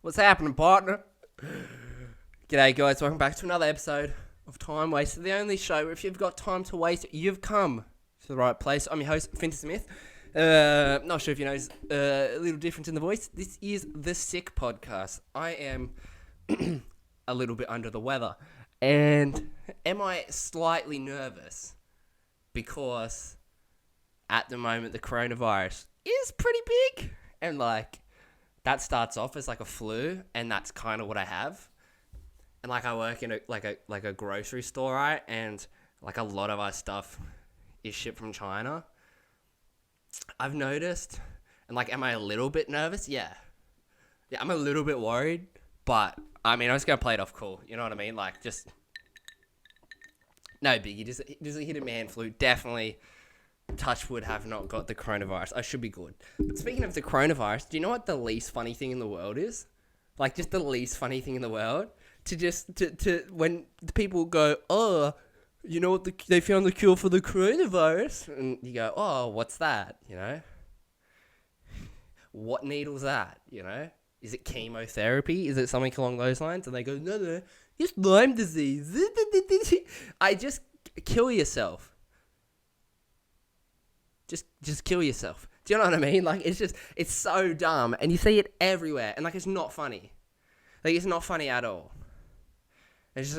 What's happening, partner? G'day, guys. Welcome back to another episode of Time Wasted, the only show where if you've got time to waste, you've come to the right place. I'm your host, Finton Smith. Not sure if you know, a little difference in the voice. This is the Sick Podcast. I am a little bit under the weather. And am I slightly nervous? Because at the moment, the coronavirus is pretty big. And that starts off as like a flu, and that's kind of what I have. And I work in a grocery store, right? And a lot of our stuff is shipped from China. I've noticed, and am I a little bit nervous? Yeah, I'm a little bit worried, but I mean, I'm just gonna play it off cool. You know what I mean? Just no biggie. Just hit a man flu. Definitely. Touch wood, have not got the coronavirus. I should be good. But speaking of the coronavirus, do you know what the least funny thing in the world is? Just the least funny thing in the world? To when the people go, oh, you know what, they found the cure for the coronavirus. And you go, oh, what's that? You know? What needle's that? You know? Is it chemotherapy? Is it something along those lines? And they go, no, it's Lyme disease. I just kill yourself. Just kill yourself. Do you know what I mean? It's so dumb. And you see it everywhere. And, it's not funny. It's not funny at all. It's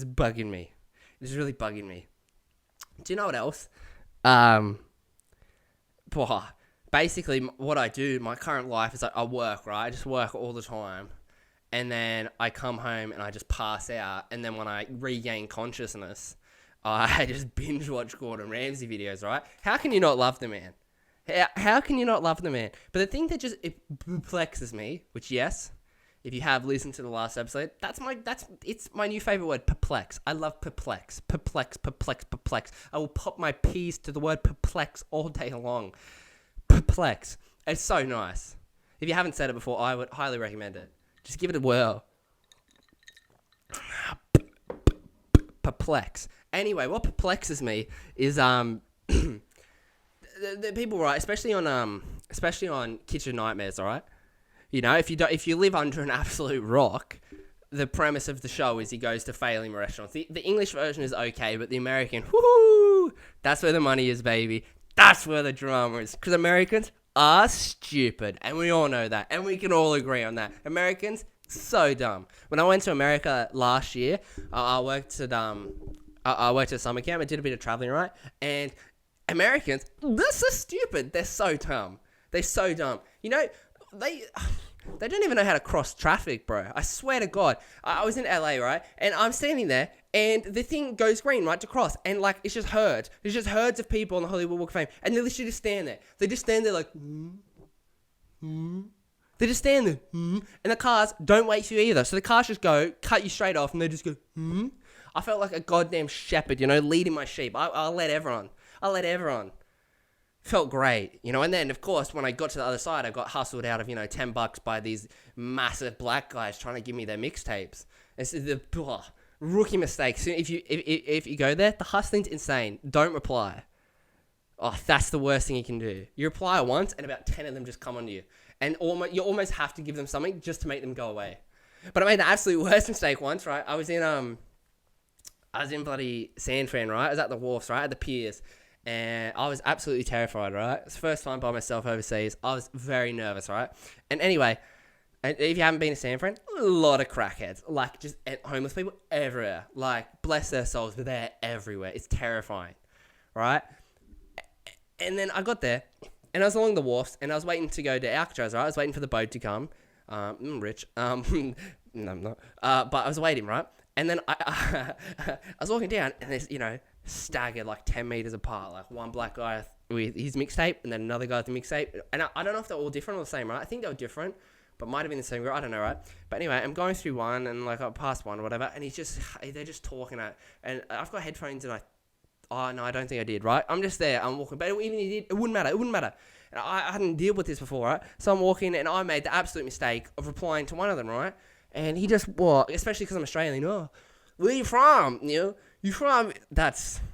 bugging me. It's really bugging me. Do you know what else? Basically, what I do, my current life is I work, right? I just work all the time. And then I come home and I just pass out. And then when I regain consciousness, I just binge watch Gordon Ramsay videos, right? How can you not love the man? How can you not love the man? But the thing that it perplexes me, which yes, if you have listened to the last episode, it's my new favorite word, perplex. I love perplex. Perplex. I will pop my P's to the word perplex all day long. Perplex. It's so nice. If you haven't said it before, I would highly recommend it. Just give it a whirl. Perplex. Anyway, what perplexes me is the people, right? Especially on Kitchen Nightmares, all right? You know, if you live under an absolute rock, the premise of the show is he goes to failing restaurants. The English version is okay, but the American, whoo, that's where the money is, baby. That's where the drama is. Because Americans are stupid, and we all know that, and we can all agree on that. Americans, so dumb. When I went to America last year, I worked at summer camp. I did a bit of traveling, right? And Americans, they're so stupid. They're so dumb. You know, they don't even know how to cross traffic, bro. I swear to God. I was in LA, right? And I'm standing there, and the thing goes green, right, to cross. And, it's just herds. There's just herds of people on the Hollywood Walk of Fame. And they literally just stand there. They just stand there They just stand there, And the cars don't wait for you either. So the cars just go, cut you straight off, and they just go, I felt like a goddamn shepherd, leading my sheep. I'll let everyone. Felt great, and then, of course, when I got to the other side, I got hustled out of, $10 by these massive black guys trying to give me their mixtapes. It's the rookie mistake. So if you go there, the hustling's insane. Don't reply. Oh, that's the worst thing you can do. You reply once, and about 10 of them just come onto you. And you almost have to give them something just to make them go away. But I made the absolute worst mistake once, right? I was in bloody San Fran, right? I was at the wharfs, right? At the piers. And I was absolutely terrified, right? It's the first time by myself overseas. I was very nervous, right? And anyway, and if you haven't been to San Fran, a lot of crackheads. Just homeless people everywhere. Bless their souls, but they're everywhere. It's terrifying, right? And then I got there, and I was along the wharfs, and I was waiting to go to Alcatraz, right? I was waiting for the boat to come. I'm rich. No, I'm not. But I was waiting, right? And then I was walking down, and there's, staggered 10 meters apart. One black guy with his mixtape, and then another guy with the mixtape. And I don't know if they're all different or the same, right? I think they were different, but might have been the same girl. I don't know, right? But anyway, I'm going through one, and I passed one or whatever, and they're just talking and I've got headphones, and oh no, I don't think I did, right? I'm just there, I'm walking, but even if you did, it wouldn't matter. And I hadn't dealt with this before, right? So I'm walking, and I made the absolute mistake of replying to one of them, right? And he just, especially because I'm Australian, where are you from? You from?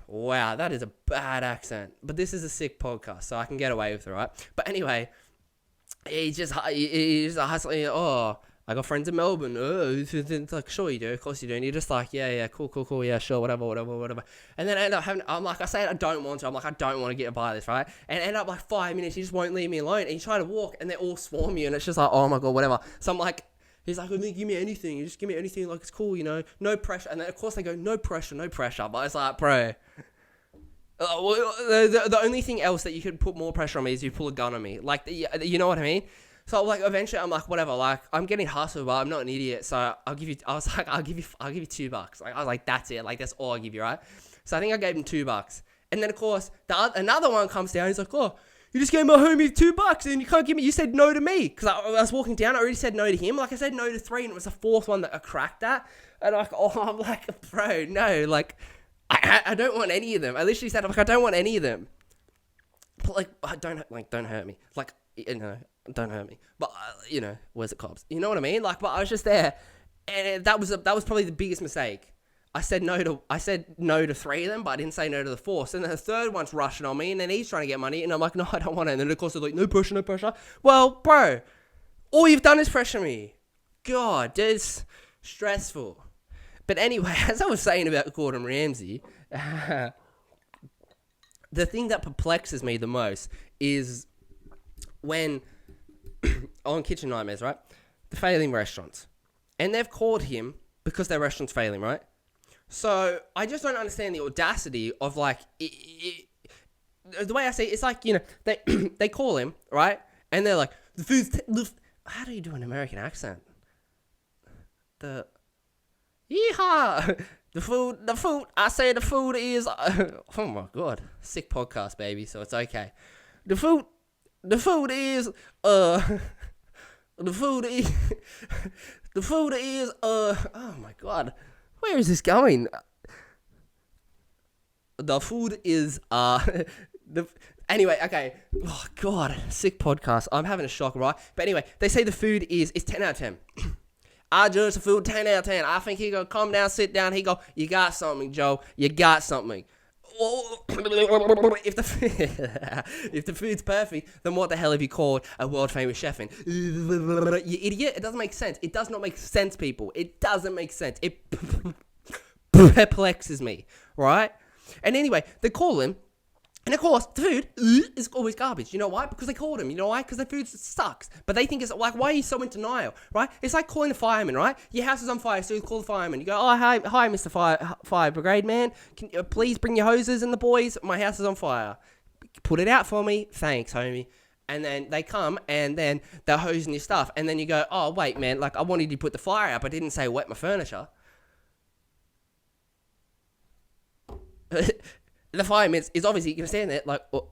Wow, that is a bad accent. But this is a sick podcast, so I can get away with it, right? But anyway, he's just hustling. Oh, I got friends in Melbourne. Oh, it's like, sure you do. Of course you do. And you're just like, yeah, cool. Yeah, sure, whatever. And then I end up having, I'm like, I say I don't want to. I'm like, I don't want to get by this, right? And end up like 5 minutes, he just won't leave me alone. And you try to walk, and they all swarm you, and it's just like, oh my god, whatever. So I'm like, he's like, give me anything. You just give me anything. Like, it's cool, no pressure. And then of course they go, no pressure. But it's like, bro. The only thing else that you could put more pressure on me is you pull a gun on me. Like, you know what I mean? So like eventually I'm like, whatever, like I'm getting hustled, but I'm not an idiot. So I'll give you $2. Like I was like, that's it. Like that's all I'll give you, right? So I think I gave him $2. And then of course another one comes down. He's like, oh, you just gave my homie $2 and you can't give me. You said no to me because I was walking down. I already said no to him. Like I said no to 3, and it was the 4th one that I cracked at. And I'm like, bro, no, like I don't want any of them. I literally said, like, I don't want any of them. But like, don't hurt me. Like, don't hurt me. But where's the cops? You know what I mean? Like, but I was just there, and that was probably the biggest mistake. I said no to 3 of them, but I didn't say no to the 4th. And then the 3rd one's rushing on me, and then he's trying to get money, and I'm like, no, I don't want it. And then of course they're like, no pressure. Well, bro, all you've done is pressure me. God, it's stressful. But anyway, as I was saying about Gordon Ramsay, the thing that perplexes me the most is when on Kitchen Nightmares, right? The failing restaurants. And they've called him because their restaurant's failing, right? So I just don't understand the audacity of like, the way I say it, it's like, they call him, right? And they're like, how do you do an American accent? Yeehaw! The food, I say the food is, oh my god, sick podcast, baby, so it's okay. The food is, oh my god, where is this going? The food is, anyway, okay, oh god, sick podcast, I'm having a shock, right? But anyway, they say the food is 10 out of 10. I judge the food 10 out of 10. I think he go, come down, sit down. He go, you got something, Joe. You got something. If the food's perfect, then what the hell have you called a world famous chef in? You idiot. It doesn't make sense. It does not make sense, people. It doesn't make sense. It perplexes me, right? And anyway, they call him. And of course, the food is always garbage. You know why? Because they called him. You know why? Because the food sucks. But they think it's like, why are you so in denial, right? It's like calling the fireman, right? Your house is on fire, so you call the fireman. You go, oh, hi, Mr. Fire Brigade man. Can you please bring your hoses and the boys? My house is on fire. Put it out for me. Thanks, homie. And then they come, and then they're hosing your stuff. And then you go, oh, wait, man. Like, I wanted you to put the fire out, but I didn't say wet my furniture. The fireman is obviously going to stand there like, what?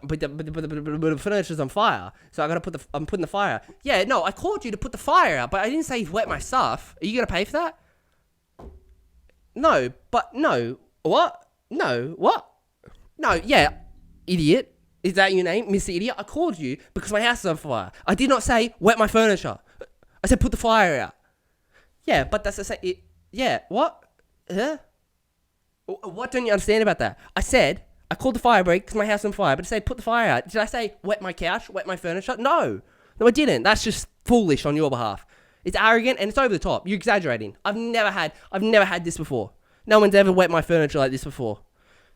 But the furniture's on fire, so I'm putting the fire out. Yeah, no, I called you to put the fire out, but I didn't say wet my stuff. Are you going to pay for that? No, what? No, what? No, yeah, idiot. Is that your name, Mr. Idiot? I called you because my house is on fire. I did not say wet my furniture. I said put the fire out. Yeah, but that's the same. Yeah, what? Huh? What don't you understand about that? I called the fire break because my house is on fire, but I said put the fire out. Did I say wet my couch, wet my furniture? No, I didn't. That's just foolish on your behalf. It's arrogant and it's over the top. You're exaggerating. I've never had this before. No one's ever wet my furniture like this before.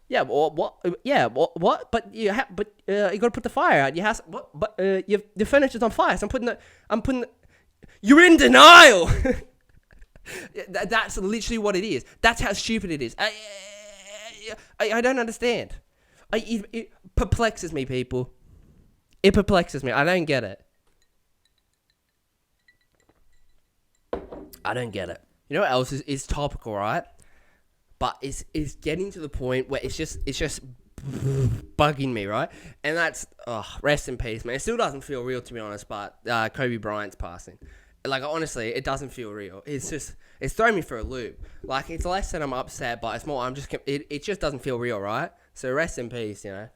Yeah, what? Yeah, what? But you got to put the fire out. Your house, what? But the furniture's on fire. So I'm putting. You're in denial. That's literally what it is. That's how stupid it is. I don't understand. It perplexes me, people. It perplexes me. I don't get it. You know what else is topical, right? But it's getting to the point where it's just bugging me, right? And that's rest in peace, man. It still doesn't feel real, to be honest. But Kobe Bryant's passing. Like, honestly, it doesn't feel real. It's throwing me for a loop. Like, it's less that I'm upset, but it's more, it just doesn't feel real, right? So, rest in peace, I'm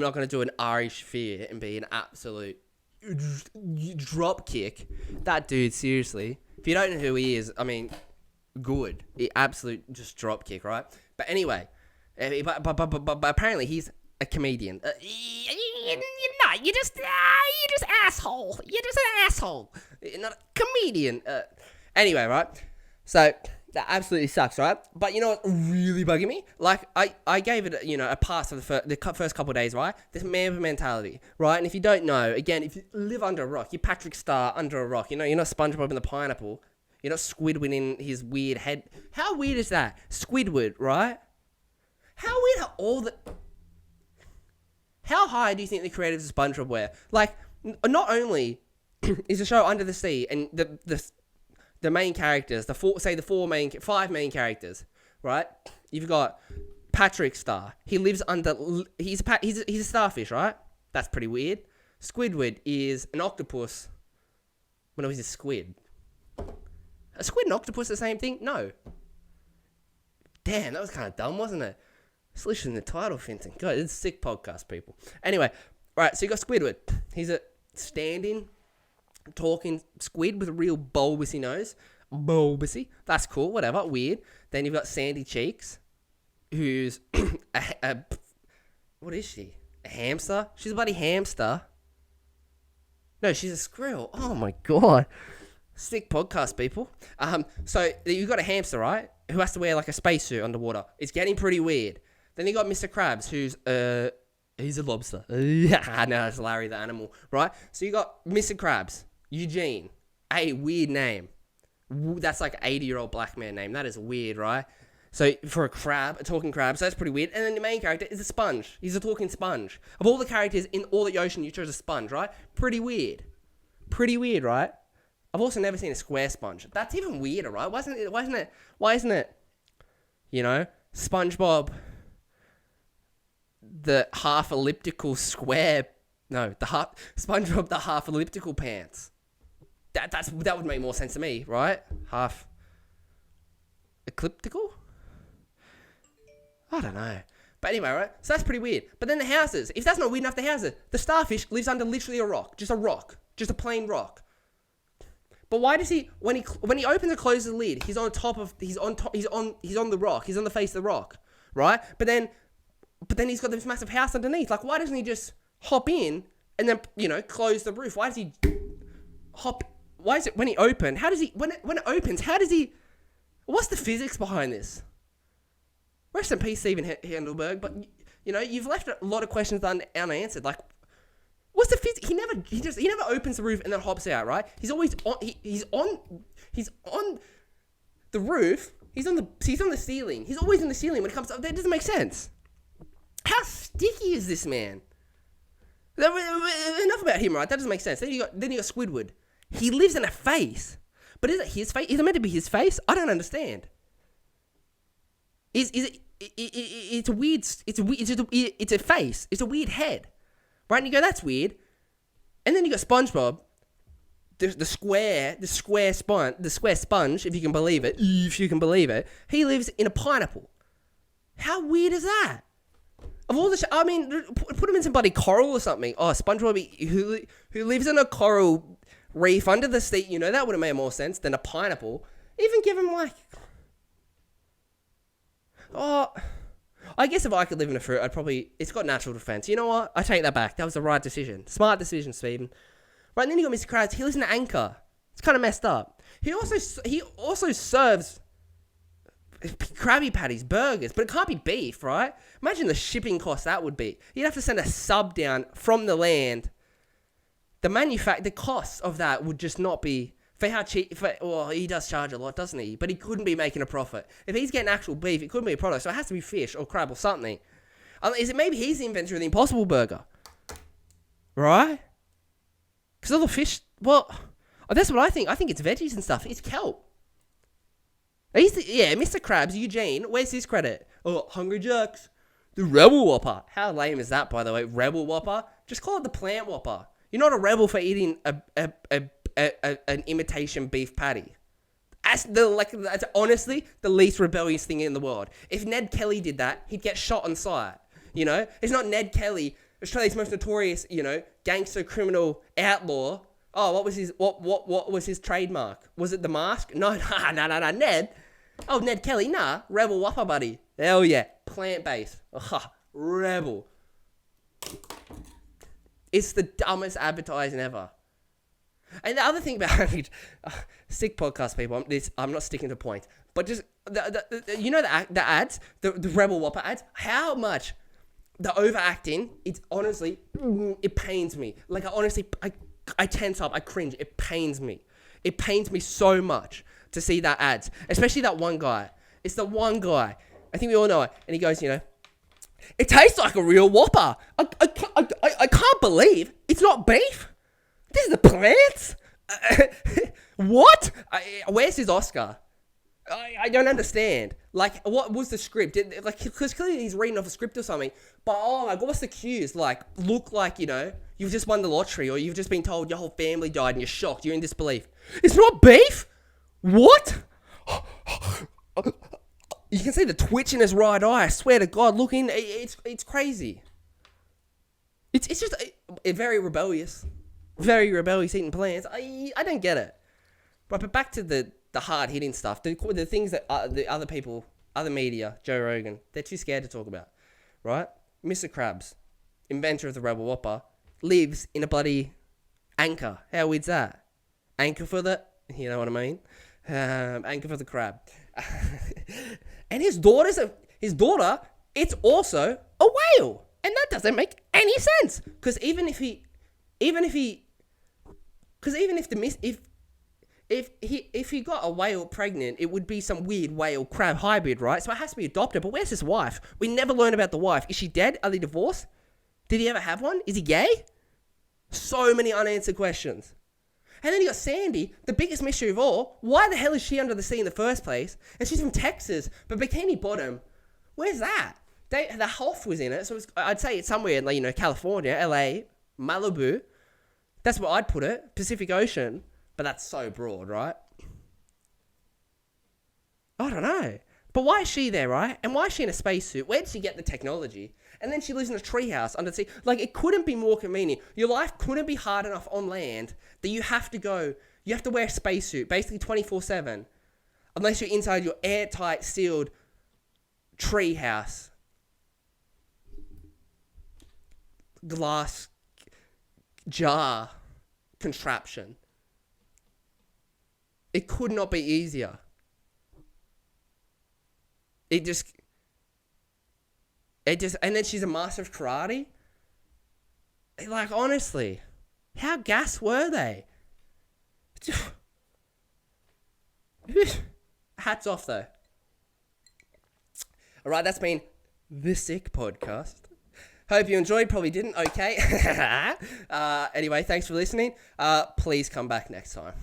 not going to do an Ari Shaffir and be an absolute drop kick. That dude, seriously. If you don't know who he is, I mean, absolute just drop kick, right? But anyway, but apparently he's a comedian. You're not. You're just asshole. You're just an asshole. You're not a comedian. Anyway, right? So that absolutely sucks, right? But you know what's really bugging me? Like, I gave it, a pass for the first couple of days, right? This man mentality, right? And if you don't know, again, if you live under a rock, you're Patrick Star under a rock. You're not SpongeBob in the pineapple. You're not Squidward in his weird head. How weird is that? Squidward, right? How weird are all the... How high do you think the creators of SpongeBob were? Like, not only is the show under the sea and the main characters, five main characters, right? You've got Patrick Star. He lives under... He's a starfish, right? That's pretty weird. Squidward is an octopus. Well, no, he's a squid. A squid and octopus the same thing? No. Damn, that was kind of dumb, wasn't it? Solution in the title fencing. God, it's a sick podcast, people. Anyway, right, so you got Squidward. He's a standing, talking squid with a real bulbousy nose. Bulbousy. That's cool, whatever, weird. Then you've got Sandy Cheeks, who's what is she? A hamster? She's a bloody hamster. No, she's a squirrel. Oh my god. Sick podcast, people. So you've got a hamster, right? Who has to wear like a spacesuit underwater. It's getting pretty weird. Then you got Mr. Krabs, who's he's a lobster. Yeah, no, it's Larry the animal, right? So you got Mr. Krabs, Eugene, a weird name. That's like an 80-year-old black man name. That is weird, right? So for a talking crab, so that's pretty weird. And then the main character is a sponge. He's a talking sponge. Of all the characters in all the ocean, you chose a sponge, right? Pretty weird. Pretty weird, right? I've also never seen a square sponge. That's even weirder, right? Why isn't it, SpongeBob, the half elliptical square, SpongeBob, the half elliptical pants. That would make more sense to me, right? Half ecliptical? I don't know. But anyway, right? So that's pretty weird. But then the houses. If that's not weird enough, the houses. The starfish lives under literally a rock. Just a rock. Just a plain rock. But why does he, when he opens and closes the lid, he's on the rock. He's on the face of the rock, right? But then he's got this massive house underneath. Like, why doesn't he just hop in and then, close the roof? Why does he hop? Why is it when he opens? How does he, when it opens, how does he, what's the physics behind this? Rest in peace, Steven Handelberg, but, you've left a lot of questions unanswered. Like, what's the physics? He never opens the roof and then hops out, right? He's always on, he's on the roof. He's on the ceiling. He's always in the ceiling when it comes up. That doesn't make sense. How sticky is this man? Enough about him, right? That doesn't make sense. Then you got Squidward. He lives in a face. But is it his face? Is it meant to be his face? I don't understand. Is it? It's a weird. It's a face. It's a weird head, right? And you go, that's weird. And then you got SpongeBob, the square sponge, if you can believe it. He lives in a pineapple. How weird is that? Of all the put him in some bloody coral or something. Oh, SpongeBob who lives in a coral reef under the sea. That would have made more sense than a pineapple. Even give him like. Oh, I guess if I could live in a fruit, it's got natural defense. You know what? I take that back. That was the right decision. Smart decision, Steven. Right, and then you got Mr. Krabs. He lives in an anchor. It's kind of messed up. He also serves Krabby Patties, burgers, but it can't be beef, right? Imagine the shipping cost that would be. You'd have to send a sub down from the land. The cost of that would just not be... For how cheap, he does charge a lot, doesn't he? But he couldn't be making a profit. If he's getting actual beef, it couldn't be a product, so it has to be fish or crab or something. Is it maybe he's the inventor of the Impossible Burger? Right? Because all the fish, that's what I think. I think it's veggies and stuff. It's kelp. Mr. Krabs, Eugene, where's his credit? Oh, Hungry Jacks. The Rebel Whopper. How lame is that, by the way? Rebel Whopper? Just call it the Plant Whopper. You're not a rebel for eating an imitation beef patty. That's honestly the least rebellious thing in the world. If Ned Kelly did that, he'd get shot on sight. It's not Ned Kelly, Australia's most notorious, gangster, criminal, outlaw. Oh, what was his trademark? Was it the mask? No, Ned. Oh, Ned Kelly, Rebel Whopper, buddy. Hell yeah, plant-based. Rebel. It's the dumbest advertising ever. And the other thing about sick podcast people, I'm not sticking to point, but just the ads, the Rebel Whopper ads, how much the overacting, it's honestly, it pains me. Like I tense up, I cringe, it pains me. It pains me so much to see that ads, especially that one guy. It's the one guy. I think we all know it. And he goes, it tastes like a real Whopper. I can't believe it's not beef. This is the plants? What? Where's his Oscar? I don't understand. Like, what was the script? Because clearly he's reading off a script or something. But, oh my God, what's the cues? Like, look like, you've just won the lottery or you've just been told your whole family died and you're shocked. You're in disbelief. It's not beef? What? You can see the twitch in his right eye. I swear to God, looking, it's crazy. It's just very rebellious. Very rebellious eating plants. I don't get it. But back to the hard-hitting stuff. The things that the other people, other media, Joe Rogan, they're too scared to talk about. Right? Mr. Krabs, inventor of the Rebel Whopper, lives in a bloody anchor. How weird's that? Anchor for the... You know what I mean? Anchor for the crab. And his daughter, it's also a whale. And that doesn't make any sense. Because even if he got a whale pregnant, it would be some weird whale crab hybrid, right? So it has to be adopted. But where's his wife? We never learn about the wife. Is she dead? Are they divorced? Did he ever have one? Is he gay? So many unanswered questions. And then you got Sandy, the biggest mystery of all. Why the hell is she under the sea in the first place? And she's from Texas, but Bikini Bottom, where's that? The Hoff was in it, so I'd say it's somewhere in California, LA, Malibu. That's where I'd put it, Pacific Ocean. But that's so broad, right? I don't know. But why is she there, right? And why is she in a spacesuit? Where did she get the technology? And then she lives in a treehouse under the sea. Like, it couldn't be more convenient. Your life couldn't be hard enough on land that you have to wear a spacesuit, basically 24/7. Unless you're inside your airtight, sealed treehouse. Glass jar contraption. It could not be easier. And then she's a master of karate. Like, honestly, how gas were they? Hats off, though. All right, that's been the Sick Podcast. Hope you enjoyed. Probably didn't. Okay. Anyway, thanks for listening. Please come back next time.